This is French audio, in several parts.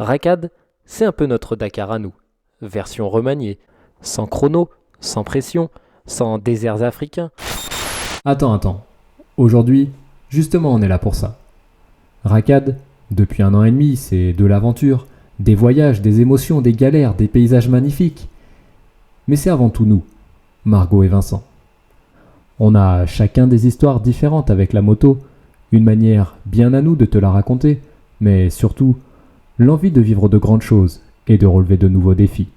Racad, c'est un peu notre Dakar à nous, version remaniée, sans chrono, sans pression, sans déserts africains. Attends. Aujourd'hui, justement, on est là pour ça. Racad, depuis 1 an et demi, c'est de l'aventure, des voyages, des émotions, des galères, des paysages magnifiques. Mais c'est avant tout nous, Margot et Vincent. On a chacun des histoires différentes avec la moto, une manière bien à nous de te la raconter, mais surtout l'envie de vivre de grandes choses et de relever de nouveaux défis.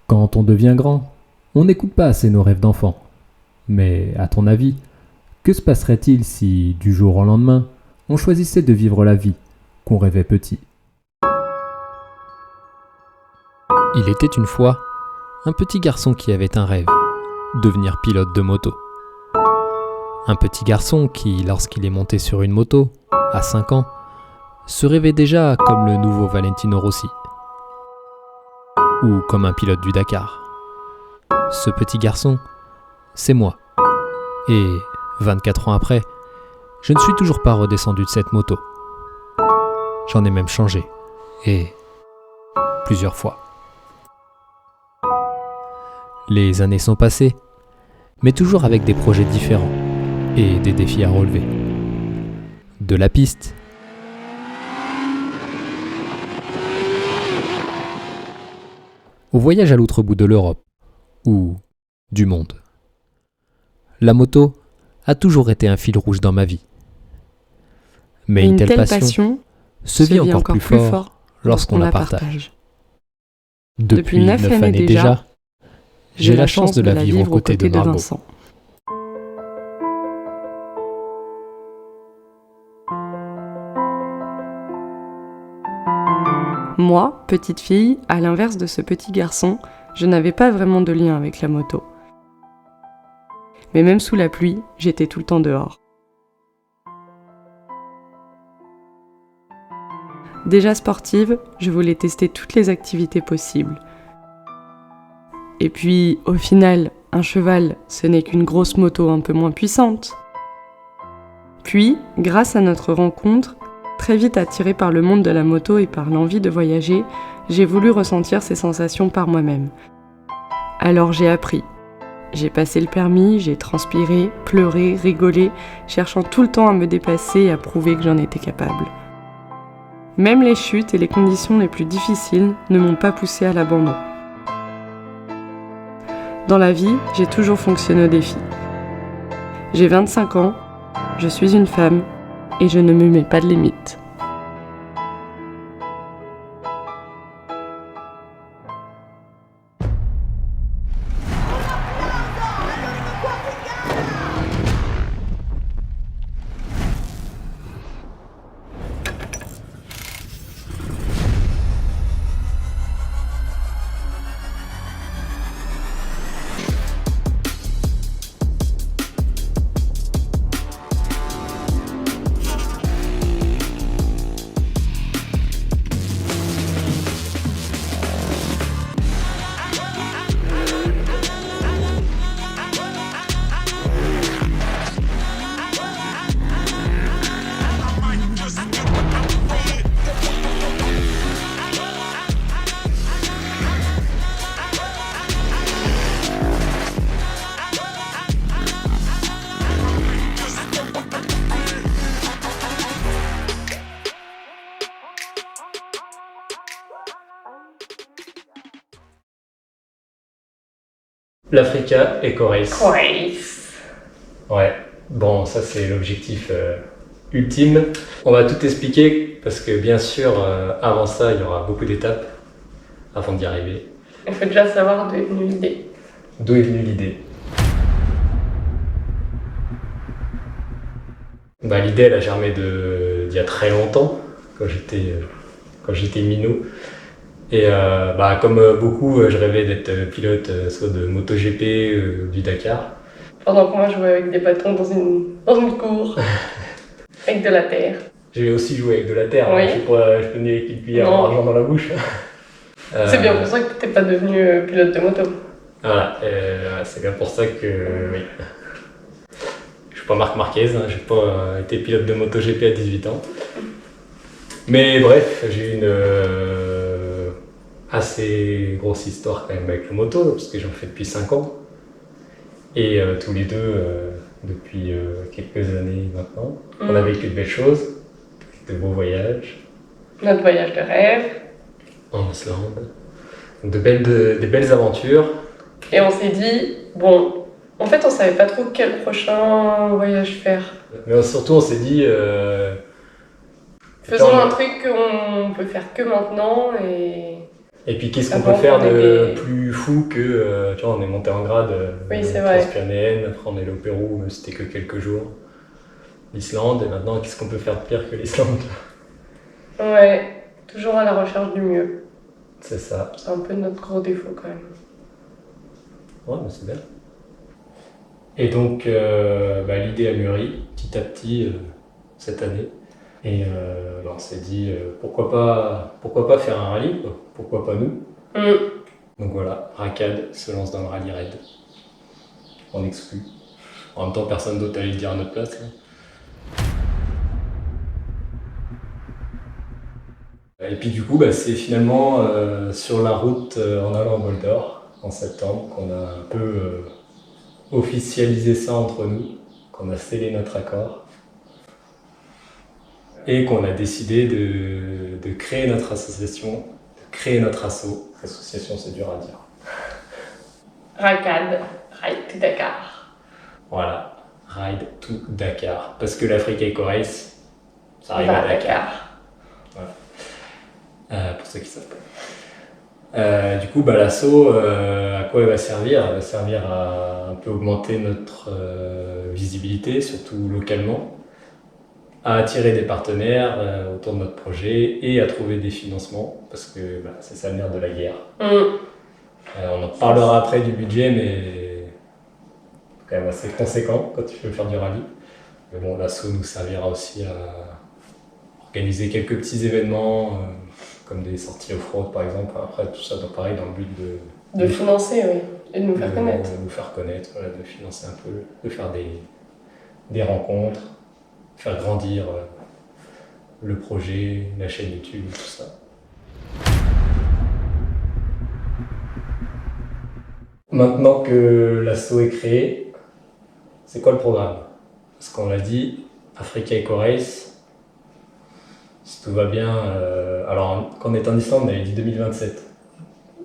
Quand on devient grand, on n'écoute pas assez nos rêves d'enfant. Mais à ton avis, que se passerait-il si, du jour au lendemain, on choisissait de vivre la vie qu'on rêvait petit? Il était une fois un petit garçon qui avait un rêve, devenir pilote de moto. Un petit garçon qui, lorsqu'il est monté sur une moto, à 5 ans, se rêvait déjà comme le nouveau Valentino Rossi, ou comme un pilote du Dakar. Ce petit garçon, c'est moi. Et 24 ans après, je ne suis toujours pas redescendu de cette moto. J'en ai même changé, et plusieurs fois. Les années sont passées, mais toujours avec des projets différents et des défis à relever. De la piste, au voyage à l'autre bout de l'Europe, ou du monde. La moto a toujours été un fil rouge dans ma vie. Mais une telle passion se vit encore plus fort lorsqu'on la partage. Depuis 9 années déjà, j'ai la chance de la vivre aux côtés de Margot. Vincent. Moi, petite fille, à l'inverse de ce petit garçon, je n'avais pas vraiment de lien avec la moto. Mais même sous la pluie, j'étais tout le temps dehors. Déjà sportive, je voulais tester toutes les activités possibles. Et puis, au final, un cheval, ce n'est qu'une grosse moto un peu moins puissante. Puis, grâce à notre rencontre, très vite attirée par le monde de la moto et par l'envie de voyager, j'ai voulu ressentir ces sensations par moi-même. Alors j'ai appris. J'ai passé le permis, j'ai transpiré, pleuré, rigolé, cherchant tout le temps à me dépasser et à prouver que j'en étais capable. Même les chutes et les conditions les plus difficiles ne m'ont pas poussée à l'abandon. Dans la vie, j'ai toujours fonctionné au défi. J'ai 25 ans, je suis une femme et je ne me mets pas de limites. L'Africa Eco Race. Race. Ouais, bon, ça c'est l'objectif ultime. On va tout expliquer parce que bien sûr, avant ça, il y aura beaucoup d'étapes avant d'y arriver. Il faut déjà savoir d'où est venue l'idée. D'où est venue l'idée? L'idée, elle a germé d'il y a très longtemps, quand j'étais minot. Et comme beaucoup, je rêvais d'être pilote soit de MotoGP ou du Dakar. Pendant que moi, je jouais avec des bâtons dans une cour, avec de la terre. J'ai aussi joué avec de la terre, Oui. hein. Je peux venir avec une cuillère d'argent dans la bouche. C'est bien pour ça que t'es pas devenu pilote de moto. Voilà, c'est bien pour ça que oui. Je suis pas Marc Marquez, hein, j'ai pas été pilote de MotoGP à 18 ans. Mais bref, j'ai eu une assez grosse histoire quand même avec le moto, parce que j'en fais depuis 5 ans. Et tous les deux, depuis quelques années maintenant, on a vécu de belles choses, de beaux voyages. Notre voyage de rêve. En Islande. Des belles aventures. Et on s'est dit, bon, en fait, on savait pas trop quel prochain voyage faire. Mais surtout, on s'est dit... Faisons un truc qu'on peut faire que maintenant Et puis, qu'est-ce qu'on avant peut faire qu'on ait de des- plus fou que... tu vois, on est monté en grade Oui, c'est vrai. transpyrénéenne, après on est allé au Pérou, mais c'était que quelques jours. L'Islande, et maintenant, qu'est-ce qu'on peut faire de pire que l'Islande? Ouais, toujours à la recherche du mieux. C'est ça. C'est un peu notre gros défaut quand même. Ouais, mais c'est bien. Et donc, l'idée a mûri petit à petit cette année. Et on s'est dit, pourquoi pas faire un rallye, quoi. Pourquoi pas nous? Donc voilà, Rakad se lance dans le rallye raid. On exclut. En même temps, personne d'autre allait le dire à notre place, là. Et puis du coup, c'est finalement sur la route en allant au Bol d'Or, en septembre, qu'on a un peu officialisé ça entre nous, qu'on a scellé notre accord et qu'on a décidé de créer notre association, de créer notre asso. Association, c'est dur à dire. Rakad, Ride to Dakar. Voilà, Ride to Dakar. Parce que l'Africa Eco Race, ça arrive Va à Dakar. Pour ceux qui savent pas. Du coup, l'asso, à quoi elle va servir? Elle va servir à un peu augmenter notre visibilité, surtout localement, à attirer des partenaires autour de notre projet et à trouver des financements, parce que c'est ça le nerf de la guerre. On en parlera après du budget, mais quand même assez conséquent quand tu veux faire du rallye. Mais bon, l'asso nous servira aussi à organiser quelques petits événements, comme des sorties off-road par exemple. Après, tout ça, pareil, dans le but De financer, oui. Et de nous faire connaître. De nous faire connaître, voilà, de financer un peu, de faire des rencontres, faire grandir le projet, la chaîne YouTube, tout ça. Maintenant que l'asso est créé, c'est quoi le programme? Parce qu'on l'a dit, Africa Eco Race, si tout va bien, alors quand on est en Islande, on avait dit 2027.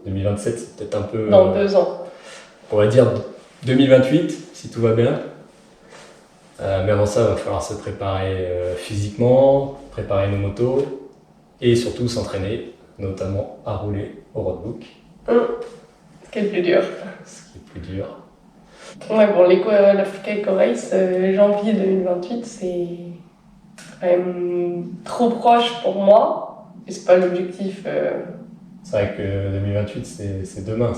2027, c'est peut-être un peu... Dans 2 ans. On va dire 2028, si tout va bien. Mais avant ça, il va falloir se préparer physiquement, préparer nos motos et surtout s'entraîner, notamment à rouler au roadbook. Ce qui est le plus dur. Ce qui est plus dur. Ouais, bon, l'Africa Eco Race, janvier 2028, c'est quand même trop proche pour moi. Et c'est pas l'objectif. C'est vrai que 2028, c'est demain.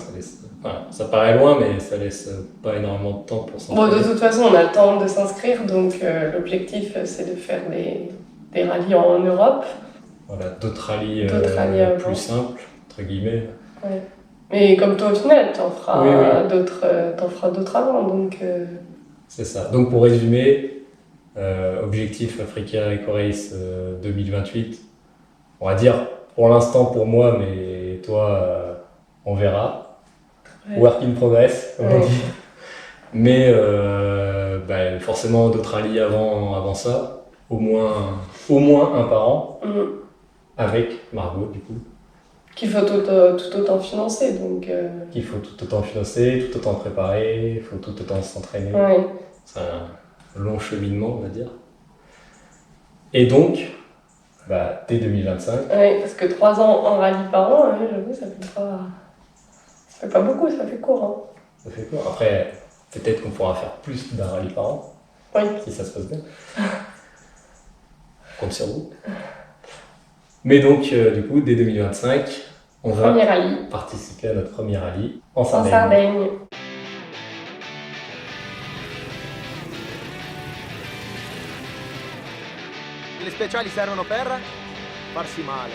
Ça paraît loin, mais ça laisse pas énormément de temps pour Bon, s'entraîner. de toute façon, on a le temps de s'inscrire, donc l'objectif, c'est de faire des rallyes en Europe. Voilà, d'autres rallyes avant. plus simples, entre guillemets. Ouais. Mais comme toi, au final, t'en feras Oui. d'autres avant, donc... C'est ça. Donc pour résumer, objectif Africa Eco Race 2028, on va dire pour l'instant pour moi, mais toi, on verra. Ouais. Work in progress, comme on Ouais. dit. Mais forcément d'autres rallyes avant ça, au moins un par an, avec Margot du coup. Qu'il faut tout autant financer, donc... Qu'il faut tout autant financer, tout autant préparer, il faut tout autant s'entraîner. Ouais. C'est un long cheminement, on va dire. Et donc, dès 2025, Ouais, parce que 3 ans en rallye par an, j'avoue, ça fait pas beaucoup, ça fait court. Hein. ça fait quoi? Après, peut-être qu'on pourra faire plus d'un rallye par an, Oui. si ça se passe bien. Compte sur vous. Mais donc, du coup, dès 2025, on Premier va rallye participer à notre premier rallye en en Sardaigne. Sardaigne. Le speciali servono per farsi male.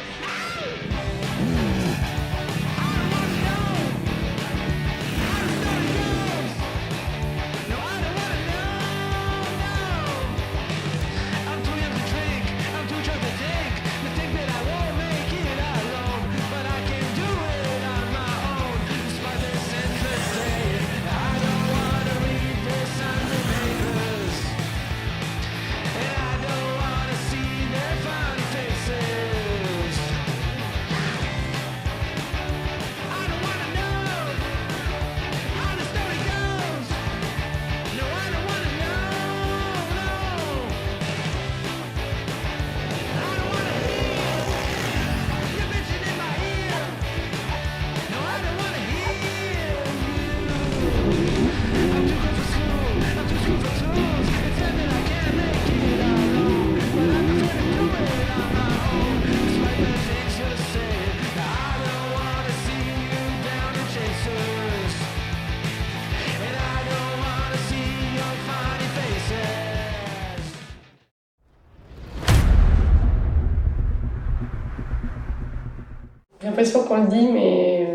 J'ai l'impression qu'on le dit, mais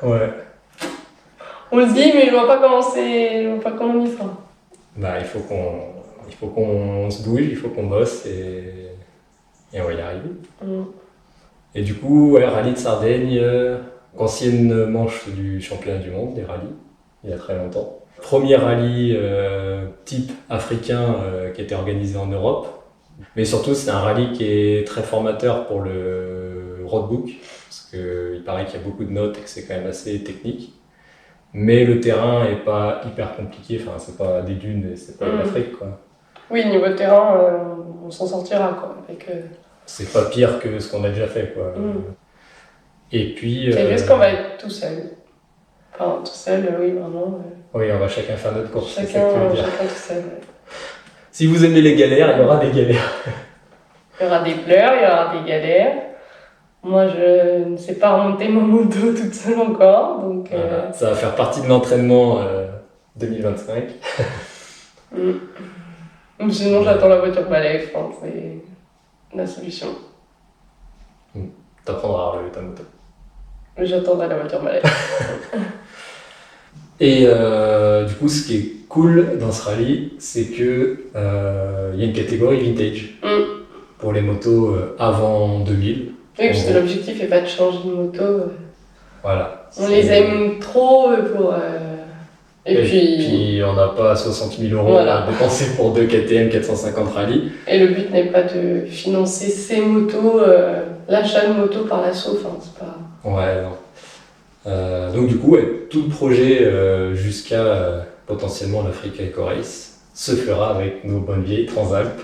Ouais. on le dit, mais je vois pas comment on y sera. Bah, il faut qu'on se bouge, il faut qu'on bosse et on va y arriver. Mm. Et du coup, ouais, rallye de Sardaigne, ancienne manche du championnat du monde des rallyes, il y a très longtemps. Premier rallye type africain qui était organisé en Europe. Mais surtout, c'est un rallye qui est très formateur pour le roadbook, parce qu'il paraît qu'il y a beaucoup de notes et que c'est quand même assez technique. Mais le terrain est pas hyper compliqué, enfin, c'est pas des dunes et c'est pas l'Afrique, quoi. Oui, niveau terrain, on s'en sortira, quoi. Avec, C'est pas pire que ce qu'on a déjà fait, quoi. Et puis. c'est juste qu'on va être tout seul. Enfin, tout seul, oui, vraiment. Oui, on va chacun faire notre course. c'est ça Chacun, que tu veux dire. chacun tout seul. Ouais. Si vous aimez les galères, il y aura des galères. Il y aura des pleurs, il y aura des galères. Moi, je ne sais pas remonter mon moto toute seule encore, donc... Voilà, ça va faire partie de l'entraînement 2025. Sinon, j'attends la voiture balai, je pense, c'est la solution. T'apprendras à relever ta moto. J'attendrai la voiture balai. Et du coup, ce qui est cool dans ce rallye, c'est que il y a une catégorie vintage pour les motos avant 2000. Oui, parce que l'objectif n'est pas de changer de moto. Voilà. On les aime trop pour... Et puis on n'a pas 60 000 euros à dépenser pour 2 KTM 450 rallye. Et le but n'est pas de financer ces motos, l'achat de motos par l'assaut, enfin c'est pas... Ouais, non. Donc du coup, ouais, tout le projet jusqu'à potentiellement l'Africa Eco Race se fera avec nos bonnes vieilles Transalp.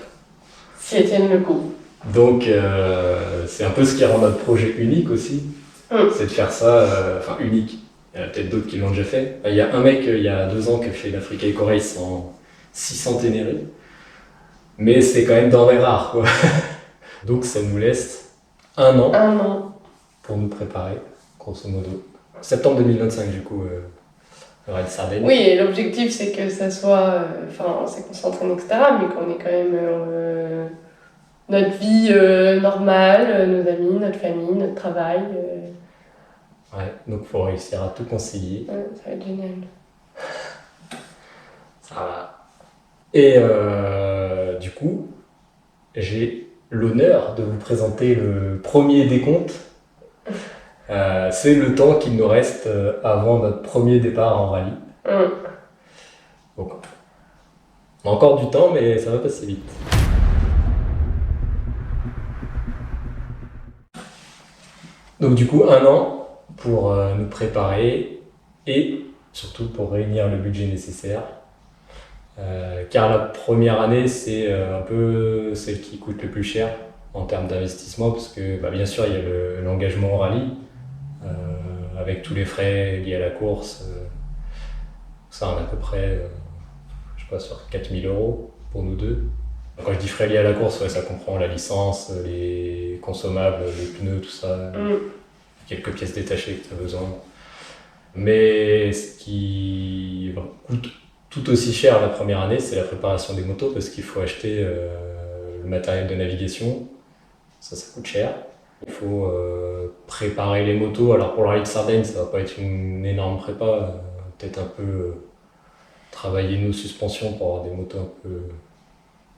Si elles tiennent le coup. Donc c'est un peu ce qui rend notre projet unique aussi, c'est de faire ça, enfin unique. Il y en a peut-être d'autres qui l'ont déjà fait. Il y a un mec il y a 2 ans qui a fait l'Africa Eco Race en 600 Ténéré, mais c'est quand même denrée rare, quoi. Donc ça nous laisse 1 an pour nous préparer, grosso modo. Septembre 2025 du coup, le Rallye de Sardaigne. Oui, et l'objectif c'est que ça soit, enfin c'est qu'on s'entraîne etc, mais qu'on ait quand même notre vie normale, nos amis, notre famille, notre travail. Ouais, donc faut réussir à tout concilier. Ouais, ça va être génial. Ça va. Et du coup, j'ai l'honneur de vous présenter le premier décompte. C'est le temps qu'il nous reste avant notre premier départ en rallye. Donc, on a encore du temps, mais ça va passer vite. Donc du coup, 1 an pour nous préparer et surtout pour réunir le budget nécessaire. Car la première année, c'est un peu celle qui coûte le plus cher en termes d'investissement, parce que bien sûr, il y a l'engagement au rallye, avec tous les frais liés à la course. Ça, on a à peu près, je sais pas, sur 4 000 € pour nous deux. Quand je dis frais liés à la course, ouais, ça comprend la licence, les consommables, les pneus, tout ça, quelques pièces détachées que tu as besoin. Mais ce qui coûte tout aussi cher la première année, c'est la préparation des motos, parce qu'il faut acheter le matériel de navigation, ça coûte cher. Il faut préparer les motos. Alors pour le rallye de Sardaigne, ça va pas être une énorme prépa, peut-être un peu travailler nos suspensions pour avoir des motos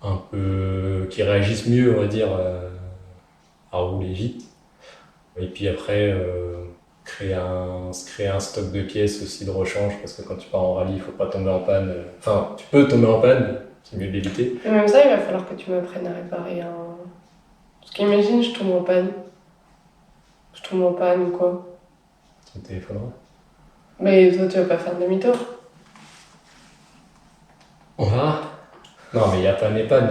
un peu qui réagissent mieux, on va dire, à rouler vite. Et puis après, créer un stock de pièces aussi de rechange, parce que quand tu pars en rallye, il faut pas tomber en panne. Enfin, tu peux tomber en panne, c'est mieux de l'éviter. Et même ça, il va falloir que tu m'apprennes à réparer un... Parce qu'imagine, je tombe en panne. Je tombe en panne ou quoi. Tu me téléphoneras. Mais toi, tu vas pas faire demi-tour. On verra. Non, mais il n'y a pas de panne.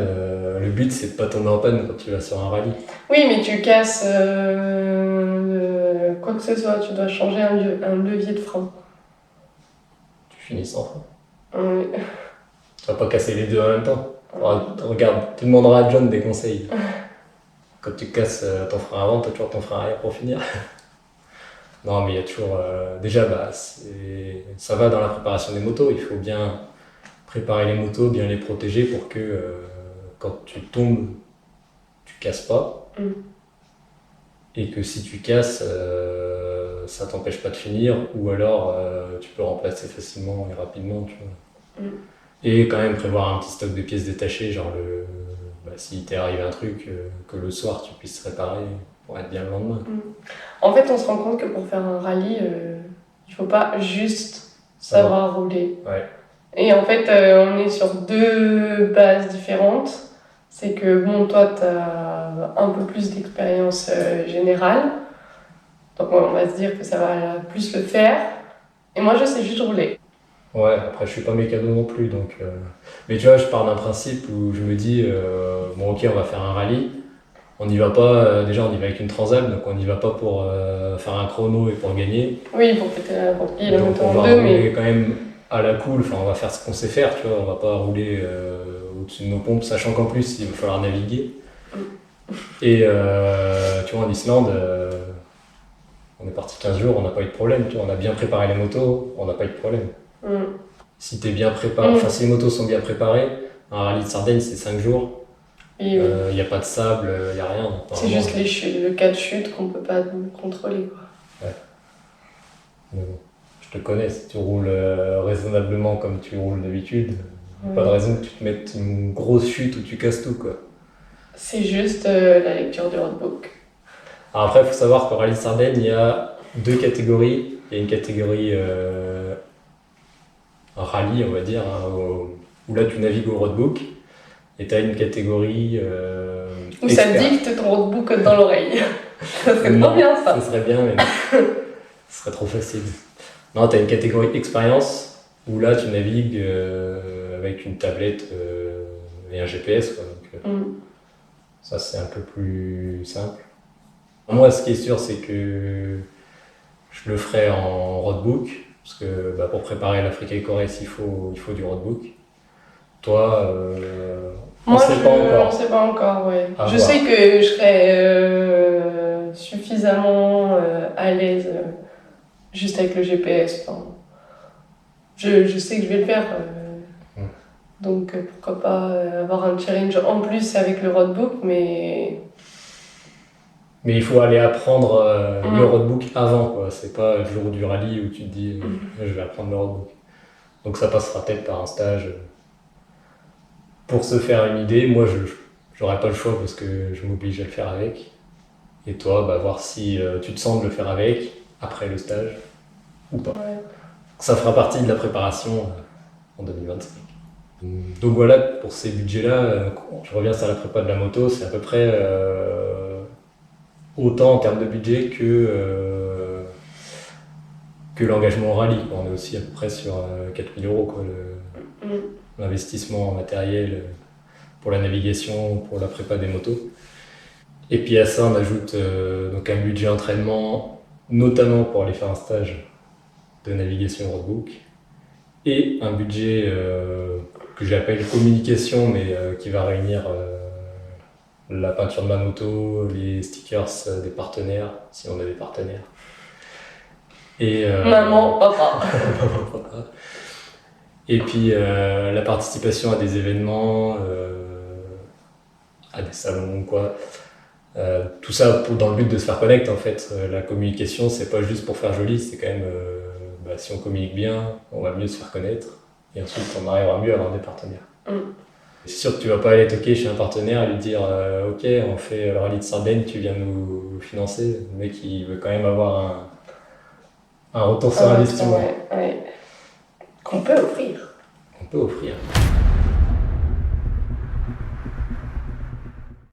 Le but, c'est de pas tomber en panne quand tu vas sur un rallye. Oui, mais tu casses quoi que ce soit. Tu dois changer un levier de frein. Tu finis sans frein. Oui. Tu vas pas casser les deux en même temps. Regarde, tu demanderas à John des conseils. Quand tu casses ton frein avant, tu as toujours ton frein arrière pour finir. Non, mais il y a toujours... déjà, ça va dans la préparation des motos. Il faut bien préparer les motos, bien les protéger pour que quand tu tombes, tu casses pas. et que si tu casses, ça t'empêche pas de finir, ou alors tu peux remplacer facilement et rapidement, tu vois. Mm. Et quand même prévoir un petit stock de pièces détachées, genre si t'est arrivé un truc, que le soir tu puisses réparer pour être bien le lendemain. En fait, on se rend compte que pour faire un rallye, il faut pas juste savoir rouler. Ouais. Et en fait, on est sur deux bases différentes. C'est que, bon, toi, tu as un peu plus d'expérience générale. Donc, on va se dire que ça va plus le faire. Et moi, je sais juste rouler. Ouais, après je suis pas mécano non plus, donc... Mais tu vois, je pars d'un principe où je me dis, bon ok, on va faire un rallye. On n'y va pas, déjà on y va avec une Transam, donc on n'y va pas pour faire un chrono et pour gagner. Oui, pour péter la Donc moto on en va deux, rouler mais... quand même à la cool, enfin on va faire ce qu'on sait faire, tu vois, on va pas rouler au-dessus de nos pompes, sachant qu'en plus il va falloir naviguer. Et tu vois, en Islande, on est parti 15 jours, on n'a pas eu de problème, tu vois, on a bien préparé les motos, on n'a pas eu de problème. Si t'es bien préparé, enfin si les motos sont bien préparées, un rallye de Sardaigne c'est 5 jours. Oui, Il n'y a pas de sable, il n'y a rien. c'est juste les chutes, le cas de chute qu'on peut pas contrôler, quoi. Ouais. Mais bon, je te connais, si tu roules raisonnablement comme tu roules d'habitude, pas de raison que tu te mettes une grosse chute où tu casses tout, quoi. C'est juste la lecture du roadbook. Alors après, il faut savoir qu'au rallye de Sardaigne, il y a deux catégories. Il y a une catégorie un rallye, on va dire, hein, où là tu navigues au roadbook. Et tu as une catégorie Où ça dicte ton roadbook dans l'oreille. Ça serait trop bien, ça. Ça serait bien, mais ce serait trop facile. Non, tu as une catégorie expérience, où là tu navigues avec une tablette et un GPS, quoi. Donc, ça, c'est un peu plus simple. Moi, ce qui est sûr, c'est que je le ferai en roadbook, parce que pour préparer l'Africa Corrèze, il faut du roadbook. Toi, moi, on ne sait pas encore, ouais. Je voir. sais que je serai suffisamment à l'aise juste avec le GPS. Enfin, je sais que je vais le faire. Donc, pourquoi pas avoir un challenge en plus avec le roadbook, mais il faut aller apprendre le roadbook avant, quoi. C'est pas le jour du rallye où tu te dis je vais apprendre le roadbook. Donc ça passera peut-être par un stage pour se faire une idée. Moi, j'aurais pas le choix parce que je m'oblige à le faire avec. Et toi, voir si tu te sens de le faire avec après le stage ou pas. Ouais. Ça fera partie de la préparation en 2025. Donc voilà, pour ces budgets-là, je reviens sur la prépa de la moto, c'est à peu près autant en termes de budget que l'engagement au rallye. On est aussi à peu près sur 4 000 €, quoi, l'investissement en matériel pour la navigation, pour la prépa des motos. Et puis à ça, on ajoute donc un budget entraînement, notamment pour aller faire un stage de navigation roadbook, et un budget que j'appelle communication, mais qui va réunir la peinture de ma moto, les stickers des partenaires, si on a des partenaires. Et, maman, papa. Et puis la participation à des événements, à des salons, quoi. Tout ça dans le but de se faire connaître, en fait. La communication, c'est pas juste pour faire joli, c'est quand même si on communique bien, on va mieux se faire connaître, et ensuite on arrivera mieux à avoir des partenaires. C'est sûr que tu vas pas aller toquer chez un partenaire et lui dire ok, on fait le rallye de Sardaigne, tu viens nous financer. Le mec, il veut quand même avoir un retour sur investissement. Ouais. Qu'on peut offrir. On peut offrir.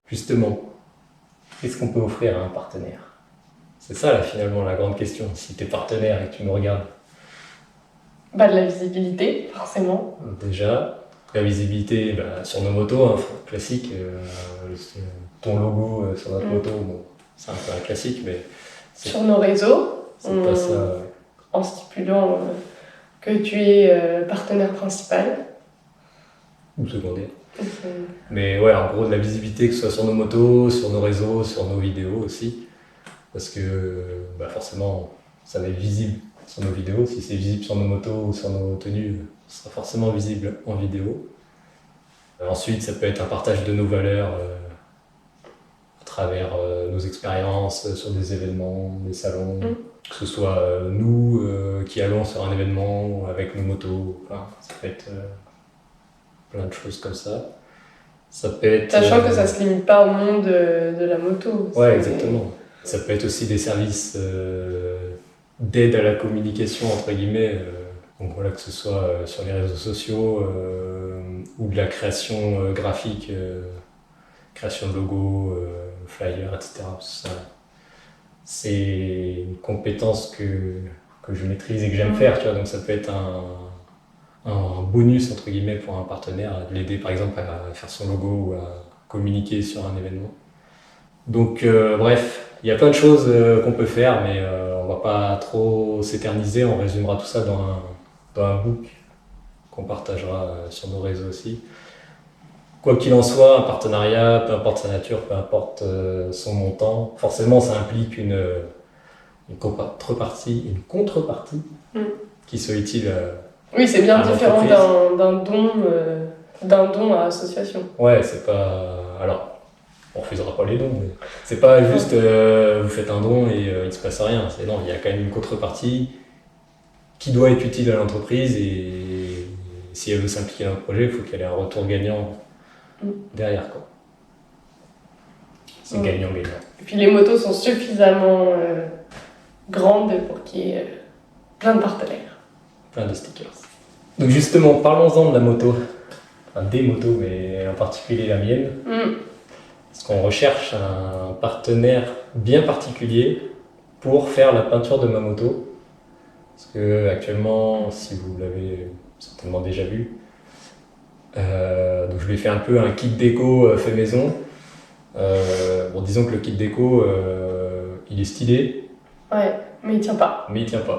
Justement, qu'est-ce qu'on peut offrir à un partenaire? C'est ça, là, finalement, la grande question. Si tu es partenaire et que tu nous regardes. De la visibilité, forcément. Déjà, la visibilité sur nos motos, hein, classique. Ton logo sur notre moto, bon, c'est un peu un classique, mais... Sur nos réseaux, c'est pas ça. En stipulant que tu es partenaire principal. Ou secondaire. Mais ouais, en gros, de la visibilité, que ce soit sur nos motos, sur nos réseaux, sur nos vidéos aussi. Parce que forcément, ça va être visible sur nos vidéos. Si c'est visible sur nos motos ou sur nos tenues, ce sera forcément visible en vidéo. Ensuite, ça peut être un partage de nos valeurs à travers nos expériences sur des événements, des salons, que ce soit nous qui allons sur un événement ou avec nos motos, enfin, ça peut être plein de choses comme ça. Ça peut être, Sachant que ça se limite pas au monde de la moto. Ouais, exactement. Ça peut être aussi des services d'aide à la communication, entre guillemets, donc voilà, que ce soit sur les réseaux sociaux ou de la création graphique, création de logos, flyers, etc. Ça, c'est une compétence que je maîtrise et que j'aime faire, tu vois, donc ça peut être un bonus, entre guillemets, pour un partenaire, de l'aider par exemple à faire son logo ou à communiquer sur un événement. Donc bref, il y a plein de choses qu'on peut faire, mais on va pas trop s'éterniser, on résumera tout ça dans un book qu'on partagera sur nos réseaux aussi. Quoi qu'il en soit, un partenariat, peu importe sa nature, peu importe son montant, forcément ça implique une contrepartie qui soit utile. Oui, c'est bien à différent l'entreprise. d'un don à association. Ouais, c'est pas. Alors, on refusera pas les dons, mais c'est pas juste vous faites un don et il se passe rien. C'est non, il y a quand même une contrepartie qui doit être utile à l'entreprise et si elle veut s'impliquer dans le projet, il faut qu'elle ait un retour gagnant derrière, quoi. C'est gagnant-gagnant. Et puis les motos sont suffisamment grandes pour qu'il y ait plein de partenaires. Plein de stickers. Donc justement, parlons-en de la moto. Enfin, des motos, mais en particulier la mienne. Parce qu'on recherche un partenaire bien particulier pour faire la peinture de ma moto. Parce que actuellement, si vous l'avez certainement déjà vu, donc je lui ai fait un peu un kit déco fait maison. Bon, disons que le kit déco, il est stylé. Ouais, mais il tient pas. Mais il tient pas.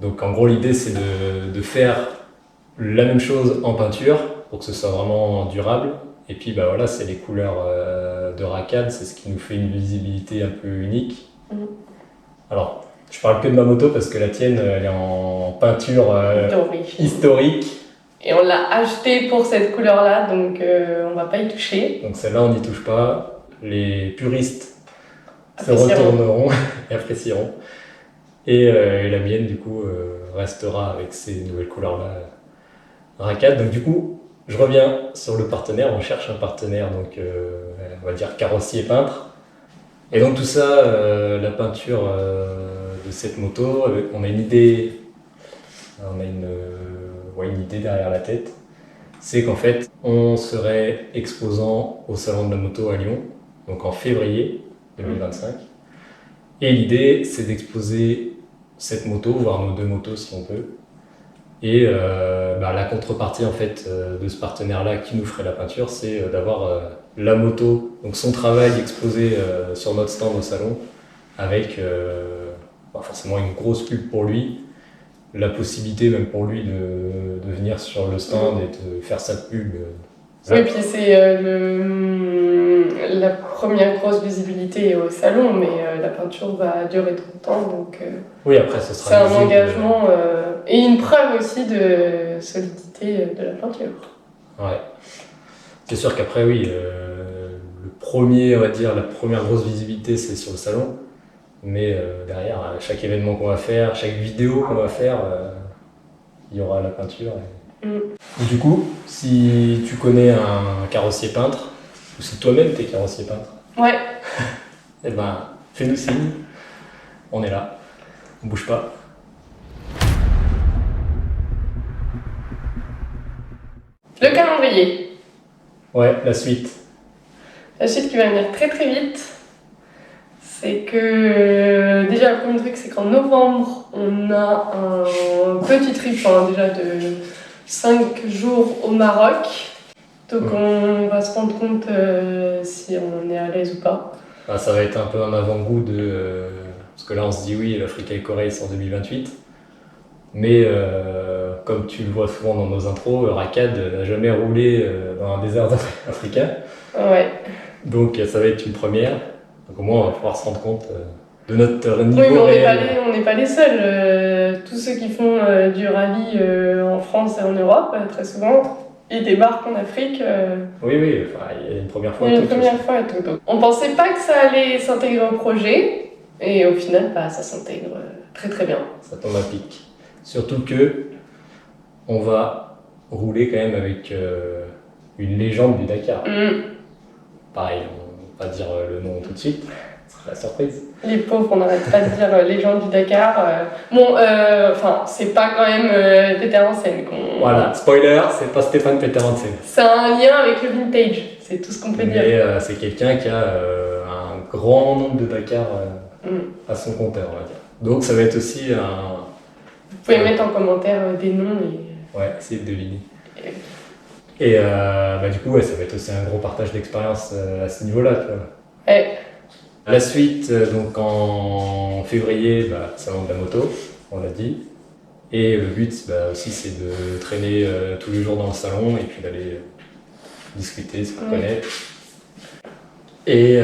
Donc en gros, l'idée c'est de faire la même chose en peinture pour que ce soit vraiment durable. Et puis bah voilà, c'est les couleurs de Racad, c'est ce qui nous fait une visibilité un peu unique. Alors, je parle que de ma moto parce que la tienne, elle est en peinture historique. Et on l'a acheté pour cette couleur-là, donc on va pas y toucher. Donc celle-là, on n'y touche pas. Les puristes se retourneront et apprécieront. Et la mienne, du coup, restera avec ces nouvelles couleurs-là, Racad. Donc du coup, je reviens sur le partenaire. On cherche un partenaire, donc on va dire carrossier peintre. Et donc tout ça, la peinture de cette moto, on a une idée, une idée derrière la tête. C'est qu'en fait, on serait exposant au salon de la moto à Lyon, donc en février 2025. Et l'idée, c'est d'exposer cette moto, voire nos deux motos si on peut. Et la contrepartie en fait de ce partenaire-là qui nous ferait la peinture, c'est d'avoir la moto, donc son travail exposé sur notre stand au salon, avec forcément une grosse pub pour lui, la possibilité même pour lui de venir sur le stand et de faire sa pub. Oui, puis c'est la première grosse visibilité au salon, mais la peinture va durer 30 ans, donc oui, après ce sera c'est un engagement et une preuve aussi de solidité de la peinture. Ouais. C'est sûr qu'après, oui, la première grosse visibilité, c'est sur le salon. Mais derrière, à chaque événement qu'on va faire, chaque vidéo qu'on va faire, il y aura la peinture. Et du coup, si tu connais un carrossier peintre, ou si toi-même t'es carrossier peintre, ouais. Eh ben, fais-nous signe. On est là. On bouge pas. Le calendrier. Ouais, la suite. La suite qui va venir très très vite, c'est que déjà le premier truc c'est qu'en novembre on a un petit trip déjà de 5 jours au Maroc. Donc on va se rendre compte si on est à l'aise ou pas. Ah, ça va être un peu un avant-goût parce que là on se dit oui, l'Africa et Corée c'est en 2028. Mais comme tu le vois souvent dans nos intros, Racad n'a jamais roulé dans un désert africain. Ouais. Donc ça va être une première. Donc au moins on va pouvoir se rendre compte de notre niveau. Oui, mais réel. on n'est pas les seuls. Tous ceux qui font du rallye en France et en Europe, très souvent, il débarque en Afrique. Oui, enfin, il y a une première fois. Il y a une première fois et tout. Donc, on pensait pas que ça allait s'intégrer au projet, et au final, bah, ça s'intègre très très bien. Ça tombe à pic. Surtout que on va rouler quand même avec une légende du Dakar. Pareil, on va pas dire le nom tout de suite, c'est la surprise. Les pauvres, on n'arrête pas de dire les gens du Dakar. Enfin, c'est pas quand même Peter Hansen. Voilà, spoiler, c'est pas Stéphane Peter Hansen. C'est un lien avec le vintage, c'est tout ce qu'on peut dire. Mais c'est quelqu'un qui a un grand nombre de Dakar à son compteur, on va dire. Donc ça va être aussi un... Vous pouvez mettre en commentaire des noms et... Ouais, essayez de deviner. Et du coup, ça va être aussi un gros partage d'expérience à ce niveau-là, tu vois. Ouais. La suite, donc en février, salon de la moto, on l'a dit. Et le but aussi, c'est de traîner tous les jours dans le salon et puis d'aller discuter, se connaître. Et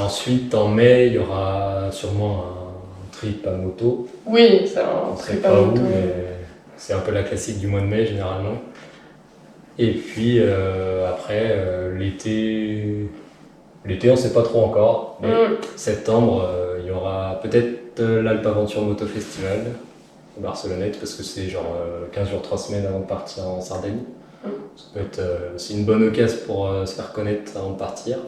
ensuite, en mai, il y aura sûrement un trip à moto. Oui, c'est un On sait trip à pas où, moto. mais c'est un peu la classique du mois de mai, généralement. Et puis après, l'été, on ne sait pas trop encore. Mais septembre, il y aura peut-être l'Alpaventure Moto Festival au Barcelonnette, parce que c'est genre 15 jours, 3 semaines avant de partir en Sardaigne. Ça peut être aussi une bonne occasion pour se faire connaître avant de partir.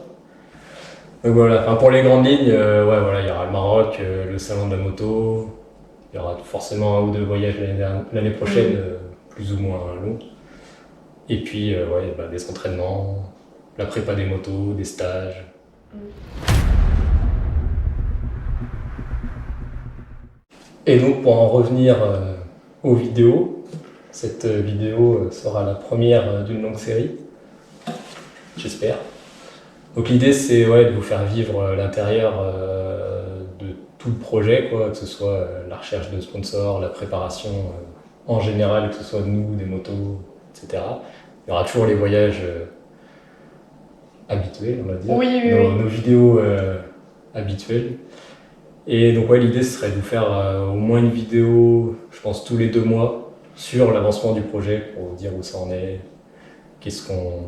Donc voilà, enfin, pour les grandes lignes, il y aura le Maroc, le salon de la moto, il y aura forcément un ou deux voyages l'année prochaine, plus ou moins longs. Et puis des entraînements, la prépa des motos, des stages. Et donc pour en revenir aux vidéos, cette vidéo sera la première d'une longue série, j'espère. Donc l'idée c'est de vous faire vivre l'intérieur de tout le projet, que ce soit la recherche de sponsors, la préparation en général, que ce soit de nous, des motos, etc. Il y aura toujours les voyages habituels, on va dire, nos vidéos habituelles. Et donc l'idée ce serait de vous faire au moins une vidéo, je pense tous les 2 mois, sur l'avancement du projet pour vous dire où ça en est, qu'est-ce qu'on...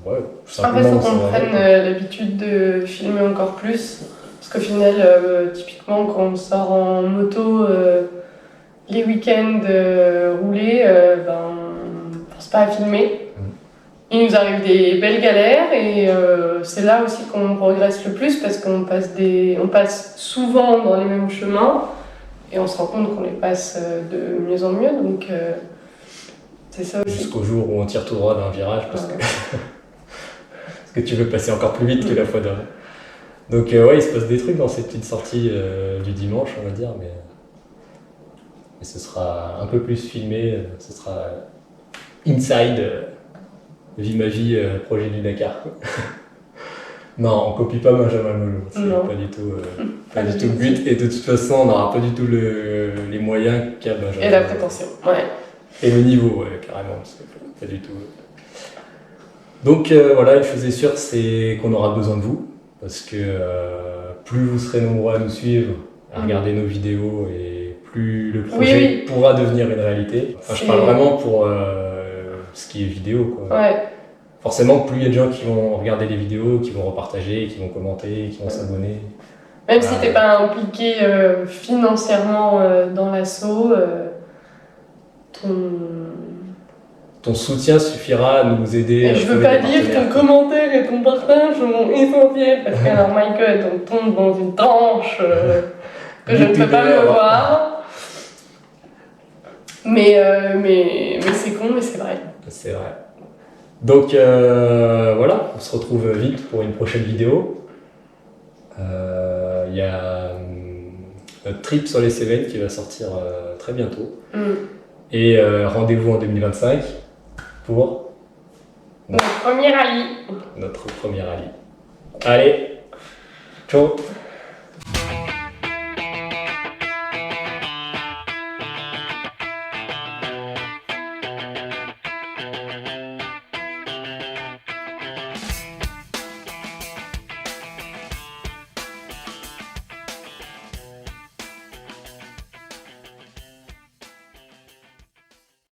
En fait, il faut qu'on prenne l'habitude de filmer encore plus, parce qu'au final, typiquement quand on sort en moto les week-ends rouler, on ne pense pas à filmer. Il nous arrive des belles galères et c'est là aussi qu'on progresse le plus parce qu'on passe souvent dans les mêmes chemins et on se rend compte qu'on les passe de mieux en mieux, donc c'est ça aussi. Jusqu'au jour où on tire tout droit d'un virage parce que tu veux passer encore plus vite que la fois d'avant. Donc il se passe des trucs dans ces petites sorties du dimanche, on va dire, mais ce sera un peu plus filmé, ce sera inside. Vie ma vie, projet du Dakar. Non, on copie pas Benjamin Mollo, c'est pas du tout le but. Et de toute façon, on n'aura pas du tout les moyens qu'a Benjamin. Et la prétention, Et le niveau, carrément, parce que pas du tout. Donc une chose est sûre, c'est qu'on aura besoin de vous, parce que plus vous serez nombreux à nous suivre, à regarder nos vidéos, et plus le projet pourra devenir une réalité. Enfin, je parle vraiment pour ce qui est vidéo, Forcément, plus il y a de gens qui vont regarder les vidéos, qui vont repartager, qui vont commenter, qui vont s'abonner. Même si t'es pas impliqué financièrement dans l'assaut, ton soutien suffira à nous aider. Et je veux pas dire ton commentaire et ton partage sont essentiels parce qu'alors Michael, on tombe dans une tranche que je ne peux pas me voir. Mais c'est con, mais c'est vrai. C'est vrai. Donc on se retrouve vite pour une prochaine vidéo. Il y a notre trip sur les Cévennes qui va sortir très bientôt. Et rendez-vous en 2025 pour notre premier rallye. Allez, ciao.